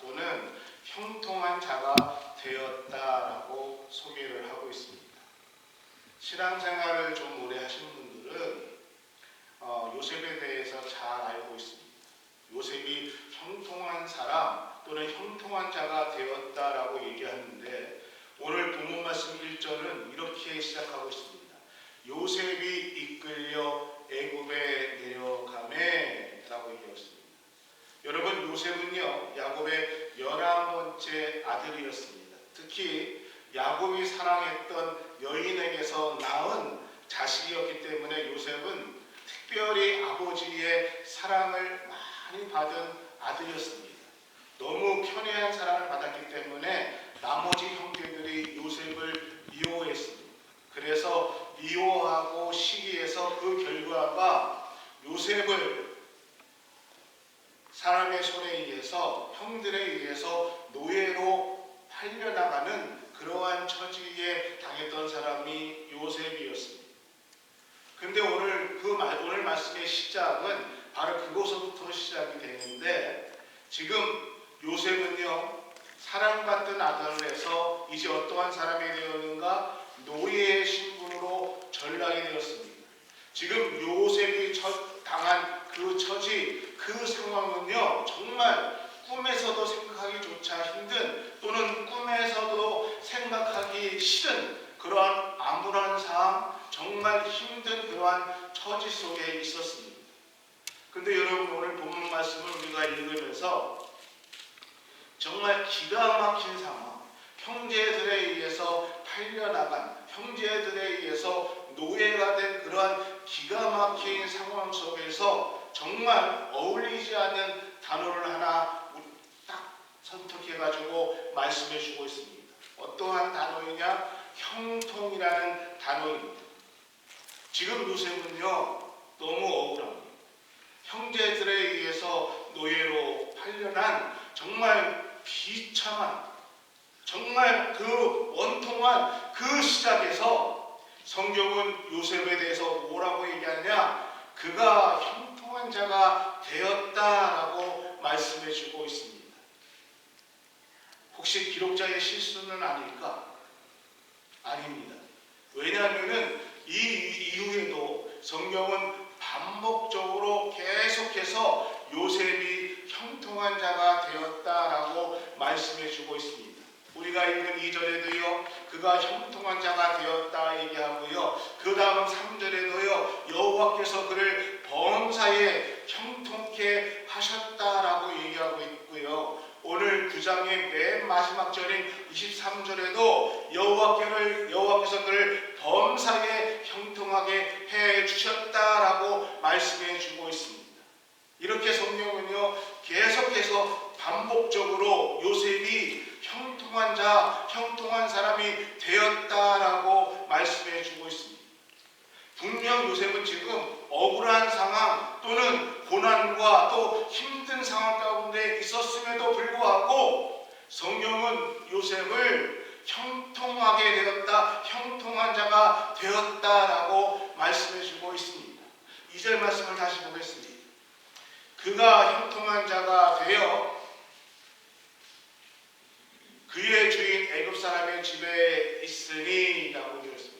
또는 형통한 자가 되었다라고 소개를 하고 있습니다. 신앙생활을 좀 오래 하신 분들은 요셉에 대해서 잘 알고 있습니다. 요셉이 형통한 사람 또는 형통한 자가 되었다라고 얘기하는데 오늘 본문 말씀 1절은 이렇게 시작하고 있습니다. 요셉이 이끌려 애굽에 내려가매 라고 얘기하고 있습니다. 여러분, 요셉은요 야곱의 11번째 아들이었습니다. 특히 야곱이 사랑했던 여인에게서 낳은 자식이었기 때문에 요셉은 특별히 아버지의 사랑을 많이 받은 아들이었습니다. 너무 편애한 사랑을 받았기 때문에 나머지 형제들이 요셉을 미워했습니다. 그래서 미워하고 시기해서 그 결과가 요셉을 사람의 손에 의해서 형들에 의해서 노예로 팔려나가는 그러한 처지에 당했던 사람이 요셉이었습니다. 근데 오늘 말씀의 시작은 바로 그곳서부터 시작이 되는데 지금 요셉은요 사랑받던 아들을 해서 이제 어떠한 사람이 되었는가? 노예의 신분으로 전락이 되었습니다. 지금 요셉이 당한 그 처지, 그 상황은요 정말 꿈에서도 생각하기조차 힘든 또는 꿈에서도 생각하기 싫은 그러한 암울한 상황, 정말 힘든 그러한 처지 속에 있었습니다. 근데 여러분, 오늘 본문 말씀을 우리가 읽으면서 정말 기가 막힌 상황, 형제들에 의해서 팔려나간, 형제들에 의해서 노예가 된 그러한 기가 막힌 상황 속에서 정말 어울리지 않는 단어를 하나 딱 선택해가지고 말씀해 주고 있습니다. 어떠한 단어이냐? 형통이라는 단어입니다. 지금 요셉은요 너무 억울합니다. 형제들에 의해서 노예로 팔려난 정말 비참한, 정말 그 원통한 그 시작에서 성경은 요셉에 대해서 뭐라고 얘기하냐? 그가 형통한 자가 되었다라고 말씀해 주고 있습니다. 혹시 기록자의 실수는 아닐까? 아닙니다. 왜냐하면 이 이후에도 성경은 반복적으로 계속해서 요셉이 형통한 자가 되었다라고 말씀해 주고 있습니다. 우리가 읽은 2절에도요 그가 형통한 자가 되었다 얘기하고요, 그 다음 3절에도요 여호와께서 그를 범사에 형통케 하셨다라고 얘기하고 있고요, 오늘 9장의 맨 마지막 절인 23절에도 여호와께서 그를 범사에 형통하게 해 주셨다라고 말씀해 주고 있습니다. 이렇게 성경은요 계속해서 반복적으로 요셉이 형통한 자, 형통한 사람이 되었다라고 말씀해 주고 있습니다. 분명 요셉은 지금 억울한 상황 또는 고난과 또 힘든 상황 가운데 있었음에도 불구하고 성경은 요셉을 형통하게 되었다, 형통한 자가 되었다라고 말씀해 주고 있습니다. 2절 말씀을 다시 보겠습니다. 그가 형통한 자가 되어 그의 주인 애굽 사람의 집에 있으니 라고 되었습니다.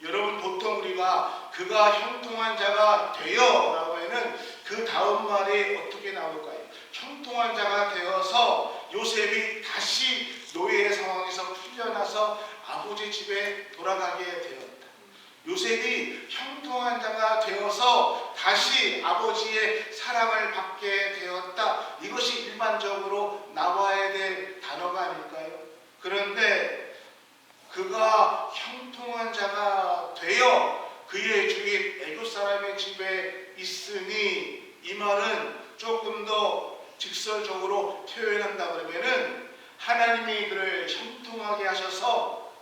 여러분, 보통 우리가 그가 형통한 자가 되어 라고 하면 그 다음 말이 어떻게 나올까요? 형통한 자가 되어서 요셉이 다시 노예의 상황에서 풀려나서 아버지 집에 돌아가게 되었다. 요셉이 형통한 자가 되어서 다시 아버지의 사랑을 받게 되었다. 이것이 일반적으로 나와야 될 단어가 아닐까요? 그런데 그가 형통한 자가 되어 그의 주인 애굽 사람의 집에 있으니, 이 말은 조금 더 직설적으로 표현한다 그러면은 하나님이 그를 형통하게 하셔서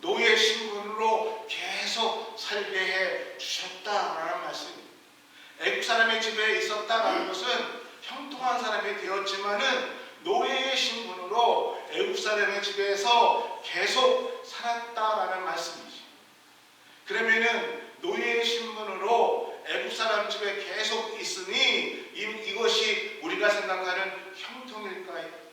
노예 신분으로 계속 살게 해 주셨다라는 말씀입니다. 애굽 사람의 집에 있었다라는 것은 형통한 사람이 되었지만은 노예의 신분으로 애굽 사람의 집에서 계속 살았다라는 말씀이죠. 그러면은 노예의 신분으로 애굽 사람 집에 계속 있으니 이것이 우리가 생각하는 형통일까요?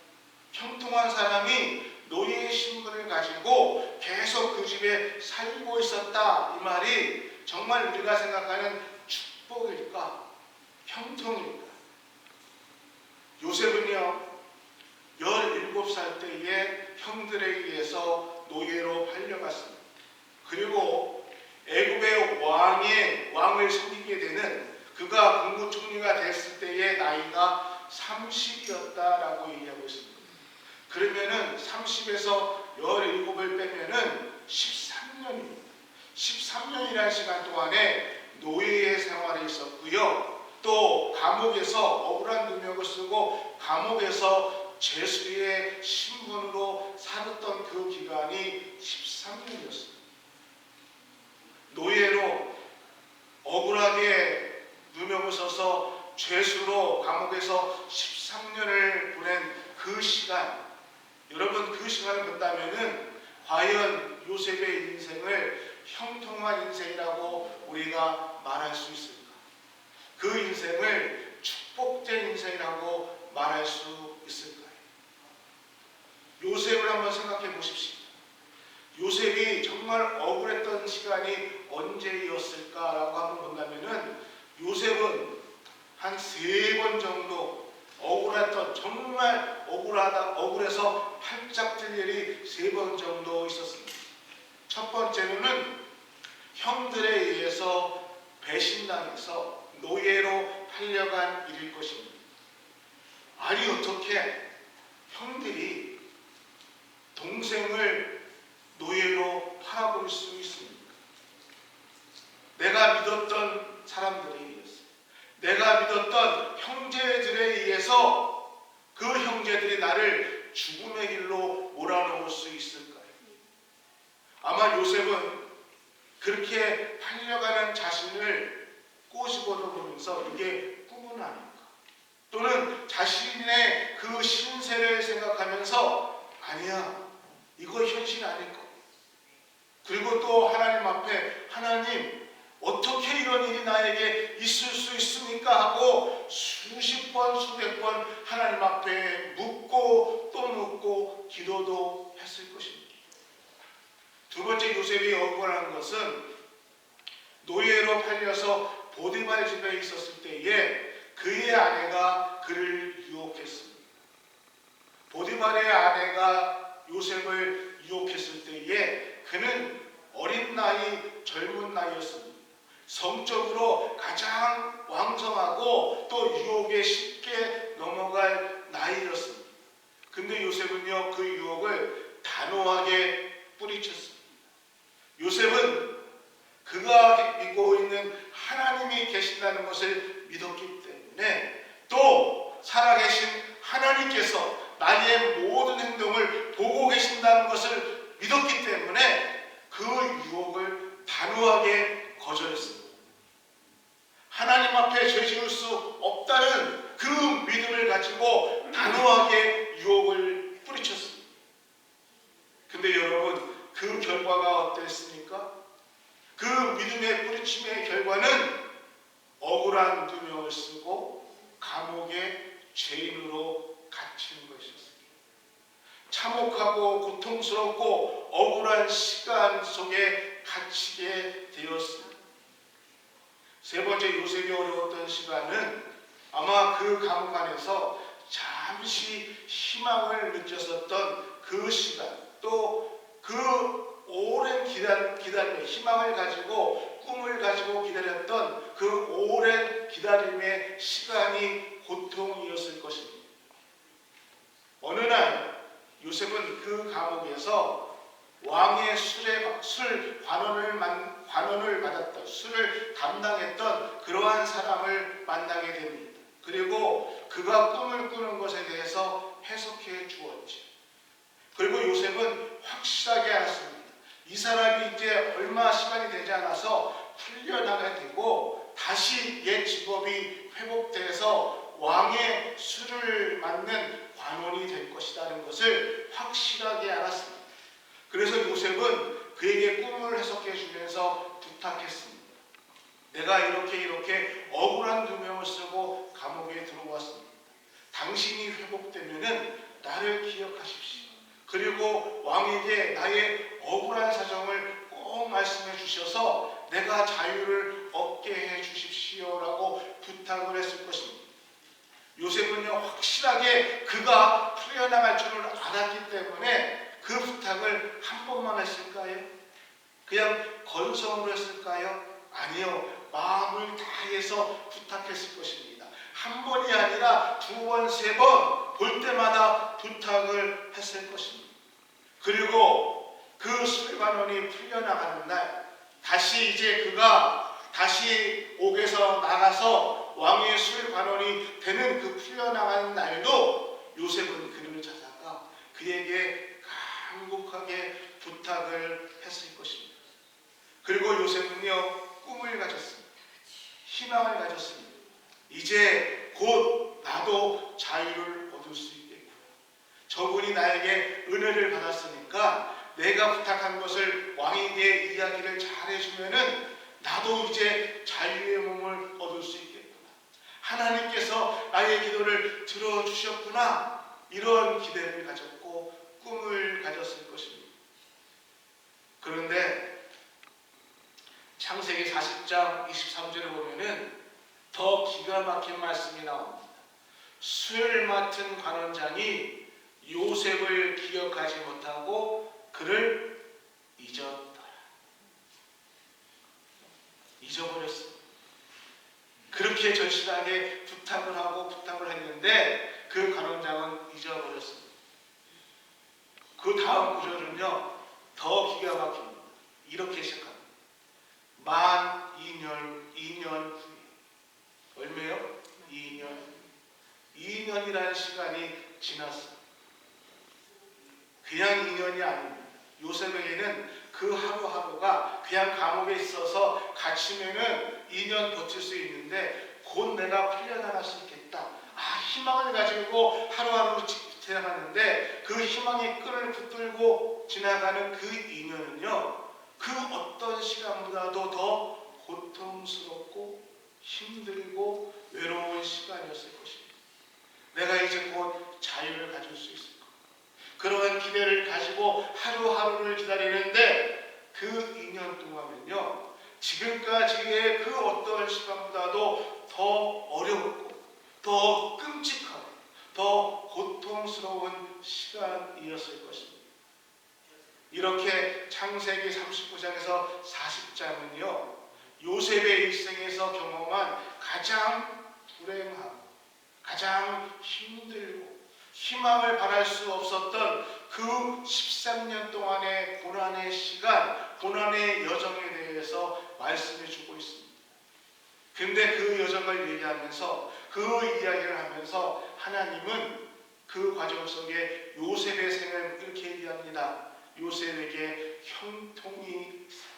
형통한 사람이 노예의 신분을 가지고 계속 그 집에 살고 있었다. 이 말이 정말 우리가 생각하는 축복일까? 형통일까? 요셉은요 17살 때에 형들에 의해서 노예로 팔려갔습니다. 그리고 애굽의 왕을 섬기게 되는 그가 국무총리가 됐을 때의 나이가 30이었다라고 얘기하고 있습니다. 그러면은 30에서 17을 빼면은 13년입니다. 13년이라는 시간 동안에 노예의 생활에 있었고요. 또 감옥에서 억울한 누명을 쓰고 감옥에서 죄수의 신분으로 살았던 그 기간이 13년이었습니다. 노예로 억울하게 누명을 써서 죄수로 감옥에서 13년을 보낸 그 시간, 여러분 그 시간을 본다면은 과연 요셉의 인생을 형통한 인생이라고 우리가 말할 수 있을까? 그 인생을 축복된 인생이라고 말할 수 있을까요? 요셉을 한번 생각해 보십시오. 요셉이 정말 억울했던 시간이 언제였을까라고 한번 본다면은 요셉은 한 3번 정도 억울했던, 정말 억울해서 팔짝 뛸 일이 3번 정도 있었습니다. 첫 번째로는 형들에 의해서 배신당해서 노예로 팔려간 일일 것입니다. 아니 어떻게 형들이 동생을 노예로 팔아버릴 수 있습니까? 내가 믿었던 사람들에 의해서, 내가 믿었던 형제들에 의해서 그 형제들이 나를 죽음의 길로 몰아넣을 수 있을까요? 아마 요셉은 그렇게 팔려가는 자신을 꼬집어도 보면서 이게 꿈은 아닐까? 또는 자신의 그 신세를 생각하면서 아니야, 이거 현실 아닐 거. 그리고 또 하나님 앞에 하나님 어떻게 이런 일이 나에게 있을 수 있습니까? 하고 수십 번 수백 번 하나님 앞에 묻고 또 묻고 기도도 했을 것입니다. 두 번째 요셉이 억울한 것은 노예로 팔려서 보디발 집에 있었을 때에 그의 아내가 그를 유혹했습니다. 보디발의 아내가 요셉을 유혹했을 때에 그는 어린 나이, 젊은 나이였습니다. 성적으로 가장 왕성하고 또 유혹에 쉽게 넘어갈 나이였습니다. 근데 요셉은요 그 유혹을 단호하게 뿌리쳤습니다. 요셉은 그가 믿고 있는 하나님이 계신다는 것을 믿었기 때문에 또 살아계신 하나님께서 나의 모든 행동을 보고 계신다는 것을 믿었기 때문에 그 유혹을 단호하게 거절했습니다. 하나님 앞에 죄지을 수 없다는 그 믿음을 가지고 단호하게 유혹을 뿌리쳤습니다. 근데 여러분 그 결과가 어땠습니까? 그 믿음의 뿌리침의 결과는 억울한 누명을 쓰고 감옥에 죄인으로 갇히는 것이었습니다. 참혹하고 고통스럽고 억울한 시간 속에 갇히게 되었습니다. 세 번째 요셉이 어려웠던 시간은 아마 그 감옥 안에서 잠시 희망을 느꼈었던 그 시간, 또 그 오랜 기다림의 희망을 가지고 꿈을 가지고 기다렸던 그 오랜 기다림의 시간이 고통이었을 것입니다. 어느 날 요셉은 그 감옥에서 왕의 술 관원을 받았던, 술을 담당했던 그러한 사람을 만나게 됩니다. 그리고 그가 꿈을 꾸는 것에 대해서 해석해 주었지. 그리고 요셉은 확실하게 알았습니다. 이 사람이 이제 얼마 시간이 되지 않아서 풀려나게 되고 다시 옛 직업이 회복돼서 왕의 술을 맡는 관원이 될 것이라는 것을 확실하게 알았습니다. 그래서 요셉은 그에게 꿈을 해석해 주면서 부탁했습니다. 내가 이렇게 억울한 누명을 쓰고 감옥에 들어왔습니다. 당신이 회복되면은 나를 기억하십시오. 그리고 왕에게 나의 억울한 사정을 꼭 말씀해 주셔서 내가 자유를 얻게 해 주십시오라고 부탁을 했을 것입니다. 요셉은요, 확실하게 그가 풀려나갈 줄을 알았기 때문에 그 부탁을 한 번만 했을까요? 그냥 건성으로 했을까요? 아니요, 마음을 다해서 부탁했을 것입니다. 한 번이 아니라 두 번, 세 번 볼 때마다 부탁을 했을 것입니다. 그리고 그 술관원이 풀려나가는 날, 다시 이제 그가 다시 옥에서 나가서 왕의 술관원이 되는 그 풀려나가는 날도 요셉은 그를 찾아가 그에게 간곡하게 부탁을 했을 것입니다. 그리고 요셉은요, 꿈을 가졌습니다. 희망을 가졌습니다. 이제 곧 나도 자유를 얻을 수 있겠구나. 저분이 나에게 은혜를 받았으니까 내가 부탁한 것을 왕에게 이야기를 잘해주면은 나도 이제 자유의 몸을 얻을 수 있겠구나. 하나님께서 나의 기도를 들어주셨구나. 이런 기대를 가졌고 꿈을 가졌을 것입니다. 그런데 창세기 40장 23절에 보면은 더 기가 막힌 말씀이 나옵니다. 술 맡은 관원장이 요셉을 기억하지 못하고 그를 잊었더라. 잊어버렸습니다. 그렇게 절실하게 부탁을 하고 부탁을 했는데 그 관원장은 잊어버렸습니다. 그 다음 구절은요, 더 기가 막힙니다. 이렇게 시작합니다. 만 2년 후에. 얼마요? 2년. 2년이라는 시간이 지났어요. 그냥 2년이 아닙니다. 요셉에게는 그 하루하루가 그냥 감옥에 있어서 갇히면은 2년 버틸 수 있는데 곧 내가 풀려나갈 수 있겠다. 희망을 가지고 하루하루 지나가는데 그 희망의 끈을 붙들고 지나가는 그 2년은요, 그 어떤 시간보다도 더 고통스럽고 힘들고 외로운 시간이었을 것입니다. 내가 이제 곧 자유를 가질 수 있을 것. 그러한 기대를 가지고 하루하루를 기다리는데 그 2년 동안은요, 지금까지의 그 어떤 시간보다도 더 어렵고 더 끔찍하고 더 고통스러운 시간이었을 것입니다. 이렇게 창세기 39장에서 40장은요, 요셉의 일생에서 경험한 가장 불행하고 가장 힘들고 희망을 바랄 수 없었던 그 13년 동안의 고난의 시간, 고난의 여정에 대해서 말씀해 주고 있습니다. 근데 그 여정을 얘기하면서 그 이야기를 하면서 하나님은 그 과정 속에 요셉의 생을 이렇게 얘기합니다. 요셉에게 형통이 있었다.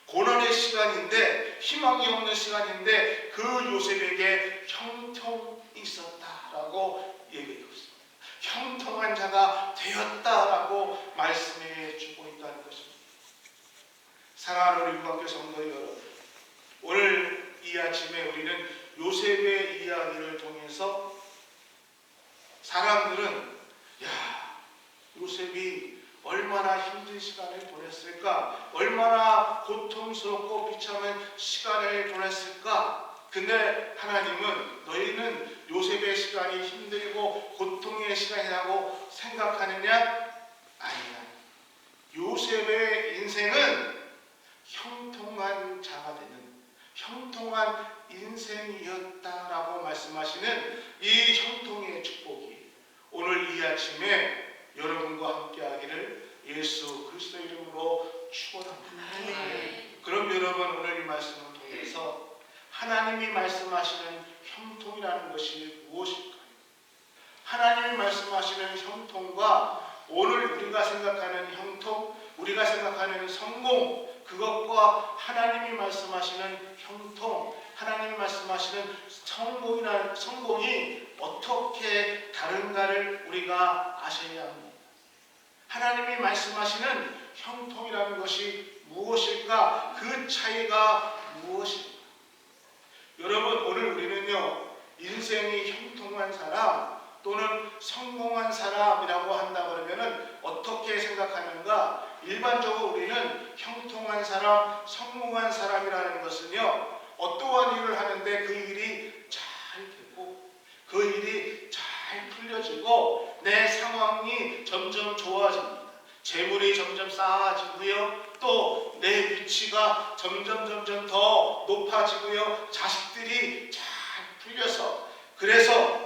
고난의 시간인데, 희망이 없는 시간인데 그 요셉에게 형통이 있었다라고 얘기하고 있습니다. 형통한 자가 되었다라고 말씀해 주고 있다는 것입니다. 사랑하는 우리 국학교 성도 여러분, 오늘 이 아침에 우리는 요셉의 이야기를 통해서 사람들은 요셉이 얼마나 힘든 시간을 보냈을까? 얼마나 고통스럽고 비참한 시간을 보냈을까? 근데 하나님은 너희는 요셉의 시간이 힘들고 고통의 시간이라고 생각하느냐? 아니야. 요셉의 인생은 형통한 자가 되는 형통한 인생이었다라고 말씀하시는 이 형통의 축복이 오늘 이 아침에 여러분과 함께하기를 예수 그리스도 이름으로 축원합니다. 그럼 여러분, 오늘 이 말씀을 통해서 하나님이 말씀하시는 형통이라는 것이 무엇일까요? 하나님이 말씀하시는 형통과 오늘 우리가 생각하는 형통, 우리가 생각하는 성공, 그것과 하나님이 말씀하시는 형통, 하나님이 말씀하시는 성공이 어떻게 다른가를 우리가 아셔야 합니다. 하나님이 말씀하시는 형통이라는 것이 무엇일까? 그 차이가 무엇일까? 여러분, 오늘 우리는요, 인생이 형통한 사람, 또는 성공한 사람이라고 한다 그러면은 어떻게 생각하는가? 일반적으로 우리는 형통한 사람, 성공한 사람이라는 것은요, 어떠한 일을 하는데 그 일이 잘 되고 그 일이 잘 풀려지고 내 상황이 점점 좋아집니다. 재물이 점점 쌓아지고요, 또 내 위치가 점점 더 높아지고요, 자식들이 잘 풀려서 그래서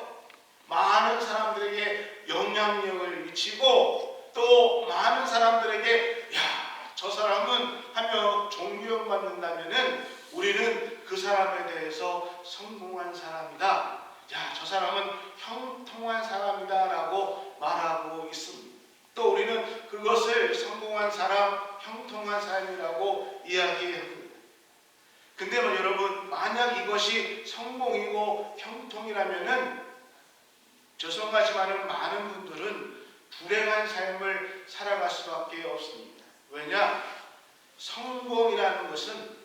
많은 사람들에게 영향력을 미치고 또 많은 사람들에게 야, 저 사람은 하며 존경받는다면은 우리는 그 사람에 대해서 성공한 사람이다. 야, 저 사람은 형통한 사람이다 라고 말하고 있습니다. 또 우리는 그것을 성공한 사람, 형통한 사람이라고 이야기합니다. 근데 여러분, 만약 이것이 성공이고 형통이라면은 죄송하지만 많은 분들은 불행한 삶을 살아갈 수밖에 없습니다. 왜냐? 성공이라는 것은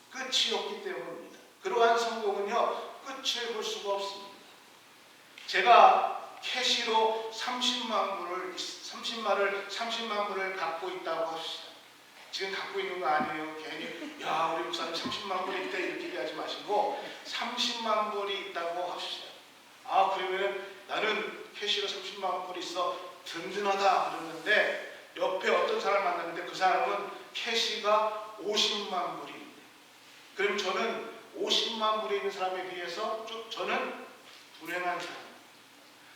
끝이 없기 때문입니다. 그러한 성공은요, 끝을 볼 수가 없습니다. 제가 캐시로 30만 불을 갖고 있다고 합시다. 지금 갖고 있는 거 아니에요. 괜히 야, 우리 목사님 30만 불이 있다 이렇게 얘기하지 마시고 30만 불이 있다고 합시다. 아, 그러면은 나는 캐시로 30만 불이 있어 든든하다 그러는데 옆에 어떤 사람 만났는데 그 사람은 캐시가 50만 불이 있대. 그럼 저는 50만 불이 있는 사람에 비해서 저는 불행한 사람.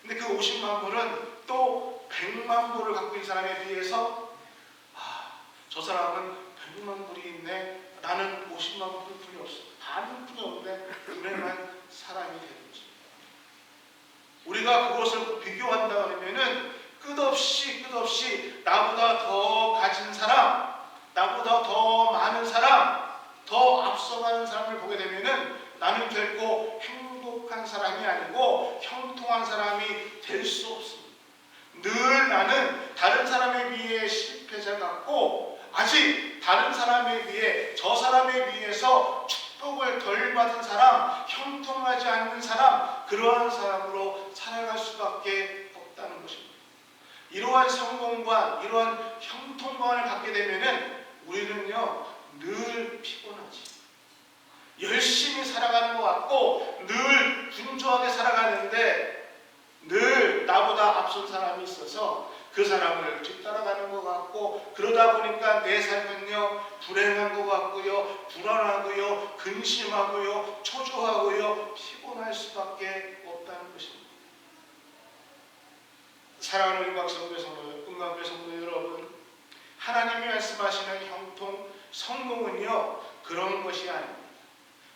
근데 그 50만 불은 또 100만 불을 갖고 있는 사람에 비해서 저 사람은 100만 불이 있네. 나는 50만 불뿐이 없어. 반뿐이 없는데 불행한 사람이 되는 거죠. 우리가 그것을 비교한다 그러면은 끝없이 나보다 더 가진 사람, 나보다 더 많은 사람, 더 앞서가는 사람을 보게 되면은 나는 결코 행복한 사람이 아니고 형통한 사람이 될 수 없습니다. 늘 나는 다른 사람에 비해 실패자 같고 아직 다른 사람에 비해 저 사람에 비해서 축복을 덜 받은 사람, 형통하지 않는 사람, 그러한 사람으로 살아갈 수밖에 없다는 것입니다. 이러한 성공관, 이러한 형통관을 갖게 되면은 우리는요 늘 피곤하지. 열심히 살아가는 것 같고 늘 분주하게 살아가는데 늘 나보다 앞선 사람이 있어서 그 사람을 뒤따라가는 것 같고 그러다 보니까 내 삶은요 불행한 것 같고요, 불안하고요, 근심하고요, 초조하고요, 피곤할 수밖에 없다는 것입니다. 사랑하는 은광교회 성도 여러분, 하나님이 말씀하시는 형통, 성공은요 그런 것이 아닙니다.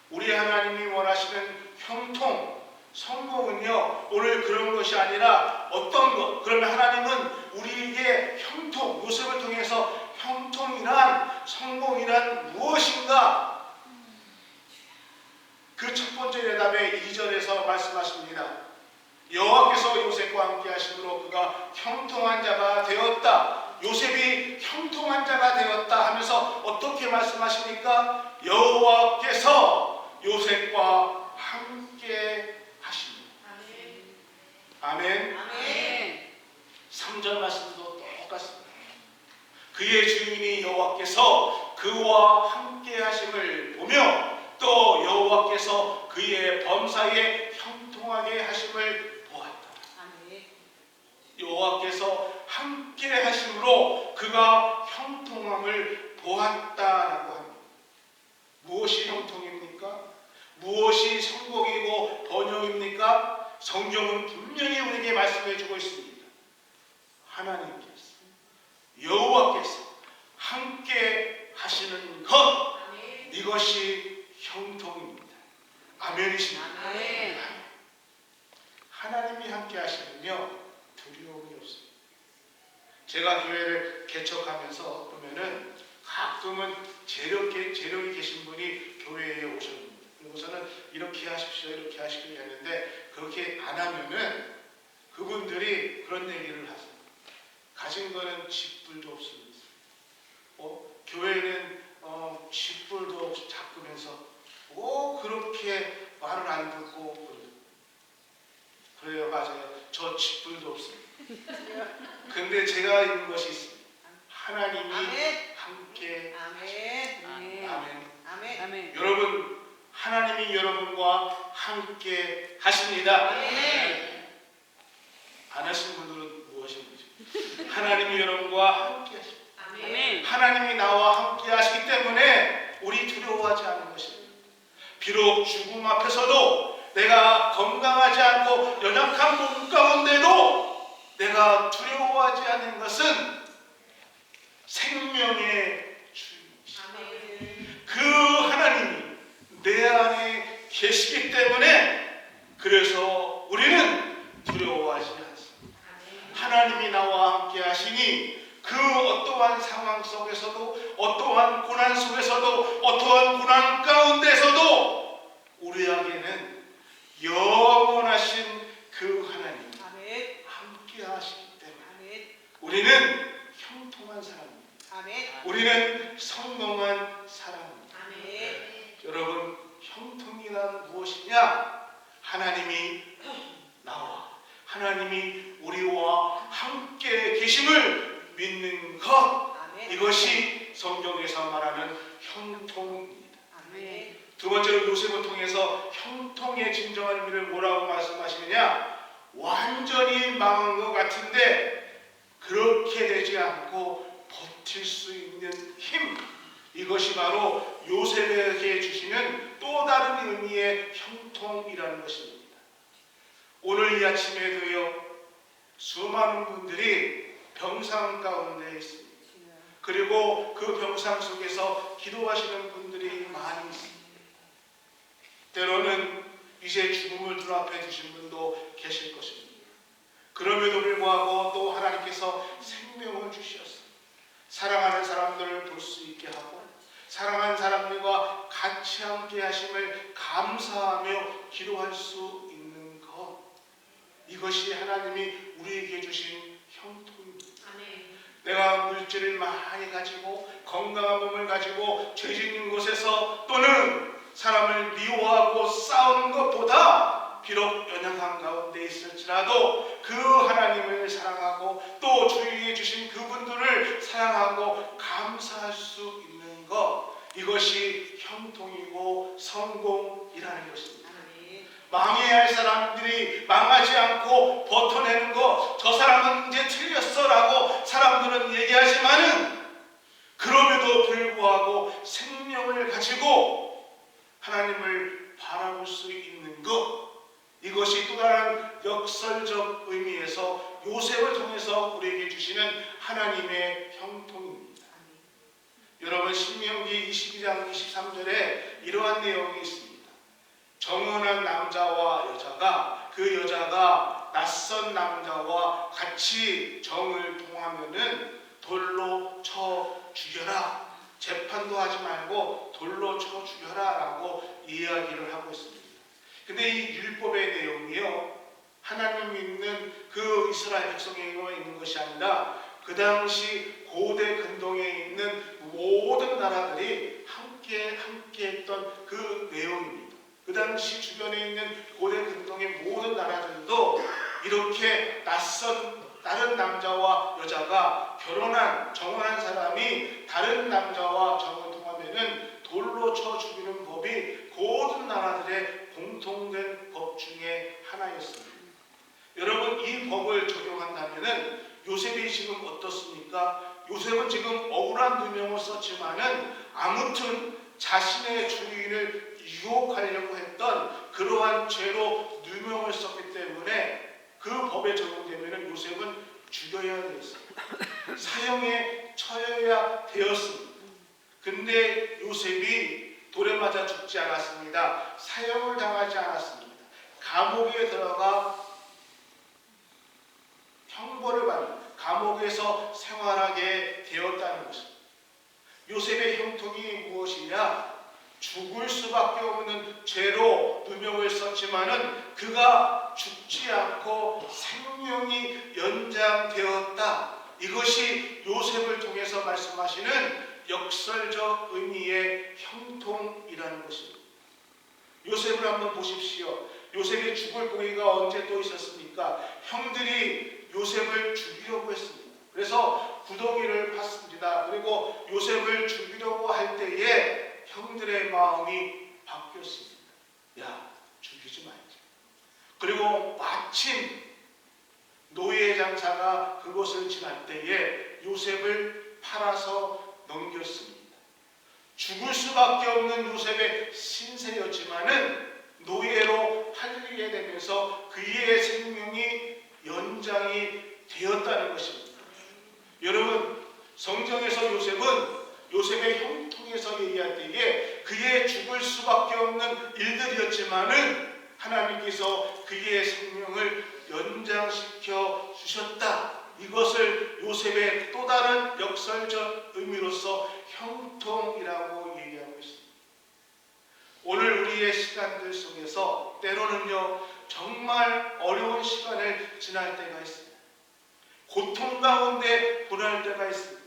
우리 하나님이 원하시는 형통, 성공은요 오늘 그런 것이 아니라 어떤 것? 그러면 하나님은 우리에게 형통, 요셉을 통해서 형통이란, 성공이란 무엇인가? 그 첫 번째 대답에 2절에서 말씀하십니다. 여호와께서 요셉과 함께 하심으로 그가 형통한 자가 되었다. 요셉이 형통한 자가 되었다 하면서 어떻게 말씀하십니까? 여호와께서 요셉과 함께 하십니다. 아멘. 아멘. 3절 말씀도 똑같습니다. 그의 주인이 여호와께서 그와 함께 하심을 보며 또 여호와께서 그의 범사에 형통하게 하심을 보았다. 아멘. 여호와께서 함께 하심으로 그가 형통함을 보았다라고 합니다. 무엇이 형통입니까? 무엇이 성공이고 번영입니까? 성경은 분명히 우리에게 말씀해 주고 있습니다. 하나님께서, 여호와께서 함께 하시는 것, 이것이 형통입니다. 아멘이십니까? 아멘. 하나님이 함께 하시면요 두려움이 없습니다. 제가 교회를 개척하면서 보면은 가끔은 재력이 계신 분이 교회에 오셨습니다. 그러고서는 이렇게 하십시오, 이렇게 하시기로 했는데 그렇게 안 하면은 그분들이 그런 얘기를 하세요. 가진 거는 집불도 없습니다. 교회는 집불도 잡으면서 그렇게 말을 안 듣고 그래요. 맞아요. 저 근데 제가 읽는 것이 있습니다. 하나님이 아멘. 함께 아멘. 아멘. 아멘. 아멘. 아멘. 여러분, 하나님이 여러분과 함께 하십니다. 아멘. 안 하신 분들은 무엇인지. 하나님이 여러분과 함께 하십니다. 아멘. 하나님이 나와 함께 하시기 때문에 우리 두려워하지 않는 것입니다. 비록 죽음 앞에서도 내가 건강하지 않고 연약한 몸 가운데도 내가 두려워하지 않는 것은 생명의 주이십니다. 아멘. 그 하나님이 내 안에 계시기 때문에 그래서 우리는 두려워하지 않습니다. 하나님이 나와 함께 하시니 그 어떠한 상황 속에서도 어떠한 고난 속에서도 어떠한 고난 가운데서도 우리에게는 영원하신 그 하나님 아멘. 함께 하시기 때문에 아멘. 우리는 형통한 사람입니다. 아멘. 우리는 성공한 사람입니다. 아멘. 여러분, 형통이란 무엇이냐? 하나님이 나와 하나님이 우리와 함께 계심을 믿는 것, 아멘. 이것이 성경에서 말하는 형통입니다. 아멘. 두 번째로 요셉을 통해서 형통의 진정한 의미를 뭐라고 말씀하시느냐? 완전히 망한 것 같은데 그렇게 되지 않고 버틸 수 있는 힘, 이것이 바로 요셉에게 주시는 또 다른 의미의 형통이라는 것입니다. 오늘 이 아침에도요, 수많은 분들이 병상 가운데 있습니다. 그리고 그 병상 속에서 기도하시는 분들이 많이 있습니다. 때로는 이제 죽음을 눈앞에 두신 분도 계실 것입니다. 그럼에도 불구하고 또 하나님께서 생명을 주셨습니다. 사랑하는 사람들을 볼 수 있게 하고 사랑하는 사람들과 같이 함께 하심을 감사하며 기도할 수 있는 것, 이것이 하나님이 우리에게 주신 형통입니다. 내가 물질을 많이 가지고 건강한 몸을 가지고 죄 짓는 곳에서 또는 사람을 미워하고 싸우는 것보다 비록 연약한 가운데 있을지라도 그 하나님을 사랑하고 또 주위에 주신 그분들을 사랑하고 감사할 수 있는 것, 이것이 형통이고 성공이라는 것입니다. 망해야 할 사람들이 망하지 않고 버텨내는 것, 저 사람은 이제 틀렸어 라고 사람들은 얘기하지만은 그럼에도 불구하고 생명을 가지고 하나님을 바라볼 수 있는 것, 이것이 또 다른 역설적 의미에서 요셉을 통해서 우리에게 주시는 하나님의 형통입니다. 여러분, 신명기 22장 23절에 이러한 내용이 있습니다. 정혼한 남자와 여자가, 그 여자가 낯선 남자와 같이 정을 통하면은 돌로 쳐 죽여라. 재판도 하지 말고 돌로 쳐 죽여라 라고 이야기를 하고 있습니다. 근데 이 율법의 내용이요, 하나님 믿는 그 이스라엘 백성에게만 있는 것이 아니라 그 당시 고대 근동에 있는 모든 나라들이 함께 했던 그 내용입니다. 그 당시 주변에 있는 고대 근동의 모든 나라들도 이렇게 낯선 다른 남자와 여자가 정혼한 사람이 다른 남자와 정을 통하면은 돌로 쳐 죽이는 법이 모든 나라들의 공통된 법 중에 하나였습니다. 여러분, 이 법을 적용한다면은 요셉이 지금 어떻습니까? 요셉은 지금 억울한 누명을 썼지만은 아무튼 자신의 주인을 유혹하려고 했던 그러한 죄로 누명을 썼기 때문에 그 법에 적용되면 요셉은 죽여야 되었습니다. 사형에 처해야 되었습니다. 근데 요셉이 돌에 맞아 죽지 않았습니다. 사형을 당하지 않았습니다. 감옥에 들어가 형벌을 받는, 감옥에서 생활하게 되었다는 것입니다. 요셉의 형통이 무엇이냐? 죽을 수밖에 없는 죄로 누명을 썼지만은 그가 죽지 않고 생명이 연장되었다. 이것이 요셉을 통해서 말씀하시는 역설적 의미의 형통이라는 것입니다. 요셉을 한번 보십시오. 요셉이 죽을 고기가 언제 또 있었습니까? 형들이 요셉을 죽이려고 했습니다. 그래서 구더기를 팠습니다. 그리고 요셉을 죽이려고 할 때에 형들의 마음이 바뀌었습니다. 야, 죽이지 말자. 그리고 마침 노예 장사가 그곳을 지날 때에 요셉을 팔아서 넘겼습니다. 죽을 수밖에 없는 요셉의 신세였지만은 노예로 팔리게 되면서 그의 생명이 연장이 되었다는 것입니다. 여러분, 성경에서 요셉의 형통에서 얘기할 때에 그의 죽을 수밖에 없는 일들이었지만은 하나님께서 그의 생명을 연장시켜 주셨다. 이것을 요셉의 또 다른 역설적 의미로서 형통이라고 얘기하고 있습니다. 오늘 우리의 시간들 속에서 때로는요, 정말 어려운 시간을 지날 때가 있습니다. 고통 가운데 보낼 때가 있습니다.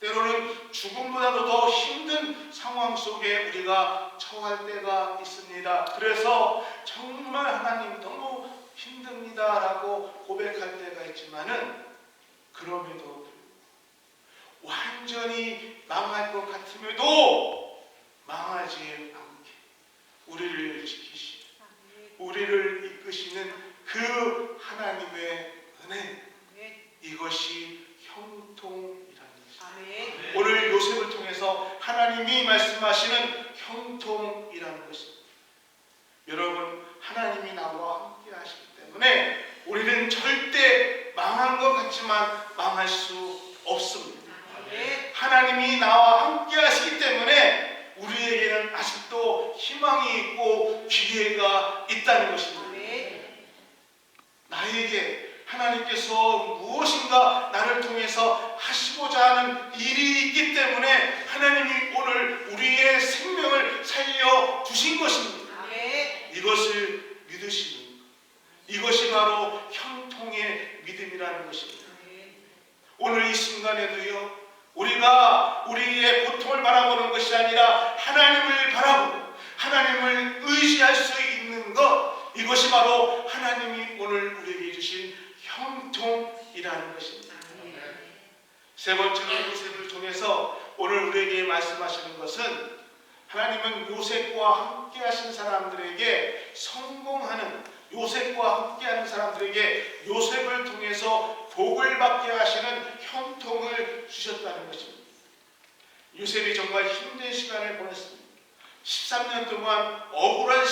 때로는 죽음보다도 더 힘든 상황 속에 우리가 처할 때가 있습니다. 그래서 정말 하나님 너무 힘듭니다라고 고백할 때가 있지만은 그럼에도 완전히 망할 것 같음에도 망하지 않게 우리를 지키시고 우리를 이끄시는 그 하나님의 은혜, 이것이 형통이라는 것입니다. 오늘 요셉을 통해서 하나님이 말씀하시는 형통이라는 것입니다. 여러분, 하나님이 나와 함께 하시기 때문에 우리는 절대 망한 것 같지만 망할 수 없습니다. 하나님이 나와 함께 하시기 때문에 우리에게는 아직도 희망이 있고 기회가 있다는 것입니다. 나에게 하나님께서 무엇인가 나를 통해서 하시고자 하는 일이 있기 때문에 하나님이 오늘 우리의 생명을 살려 주신 것입니다. 이것을 믿으시는 것, 이것이 바로 형통의 믿음이라는 것입니다. 오늘 이 순간에도요, 우리가 우리의 고통을 바라보는 것이 아니라 하나님을 바라보고 하나님을 의지할 수 있는 것, 이것이 바로 하나님이 오늘 우리에게 주신 형통이라는 것입니다. 세 번째로 요셉을 통해서 오늘 우리에게 말씀하시는 것은 하나님은 요셉과 함께 하신 사람들에게 성공하는, 요셉과 함께하는 사람들에게 요셉을 통해서 복을 받게 하시는 형통을 주셨다는 것입니다. 요셉이 정말 힘든 시간을 보냈습니다. 13년 동안 억울한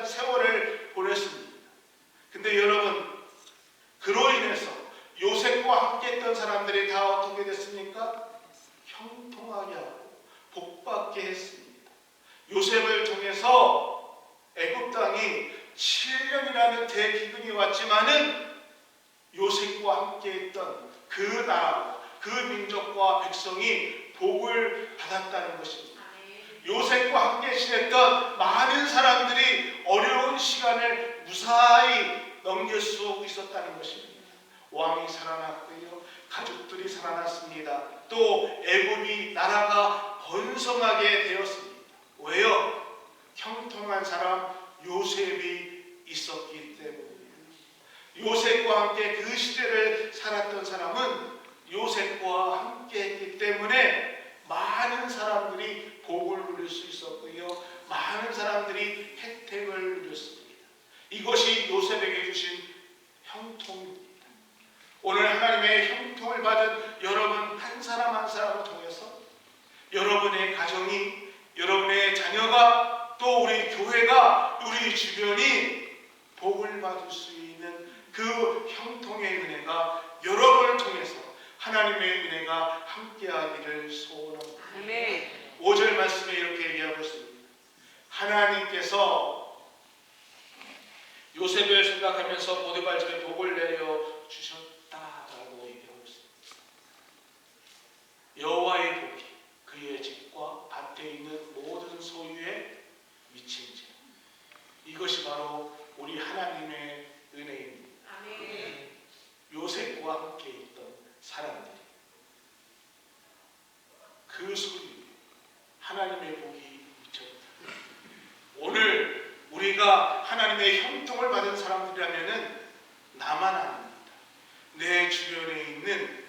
세월을 보냈습니다. 근데 여러분, 그로 인해서 요셉과 함께했던 사람들이 다 어떻게 됐습니까? 형통하게 하고 복받게 했습니다. 요셉을 통해서 애굽 땅이 7년이라는 대기근이 왔지만은 요셉과 함께했던 그 나라, 그 민족과 백성이 복을 받았다는 것입니다. 요셉과 함께 지냈던 많은 사람들이 어려운 시간을 무사히 넘길 수 있었다는 것입니다. 왕이 살아났고요, 가족들이 살아났습니다. 또 애굽이 나라가 번성하게 되었습니다. 왜요? 형통한 사람 요셉이 있었기 때문입니다. 요셉과 함께 그 시대를 살았던 사람은 요셉과 함께 했기 때문에 많은 사람들이 복을 누릴 수 있었고요, 많은 사람들이 혜택을 누렸습니다. 이것이 요셉에게 주신 형통입니다. 오늘 하나님의 형통을 받은 여러분 한 사람 한 사람을 통해서 여러분의 가정이, 여러분의 자녀가, 또 우리 교회가, 우리 주변이 복을 받을 수 있는 그 형통의 은혜가 여러분을 통해서 하나님의 은혜가 함께하기를 소원합니다. 5절 말씀에 이렇게 얘기하고 있습니다. 하나님께서 요셉을 생각하면서 보디발 집에 복을 내려 주셨다라고 얘기하고 있습니다. 여호와의 복이 그의 집과 밭에 있는 모든 소유에 미친 자, 이것이 바로 우리 하나님의 은혜입니다. 요셉과 함께 있던 사람들이 그 소유에 하나님의 복이 미쳤다. 오늘 우리가 하나님의 형통을 받은 사람들이라면은 나만 아닙니다. 내 주변에 있는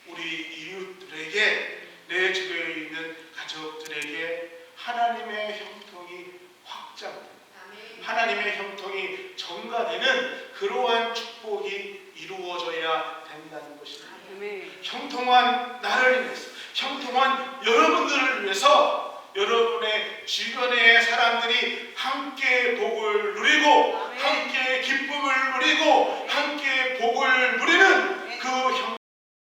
우리 이웃들에게, 내 주변에 있는 가족들에게 하나님의 형통이 확장되고 아멘. 하나님의 형통이 전가되는 그러한 축복이 이루어져야 된다는 것입니다. 형통한 나를 위해서, 형통한 여러분들을 위해서 여러분의 주변의 사람들이 함께 복을 누리고 아멘. 함께 기쁨을 누리고 함께 복을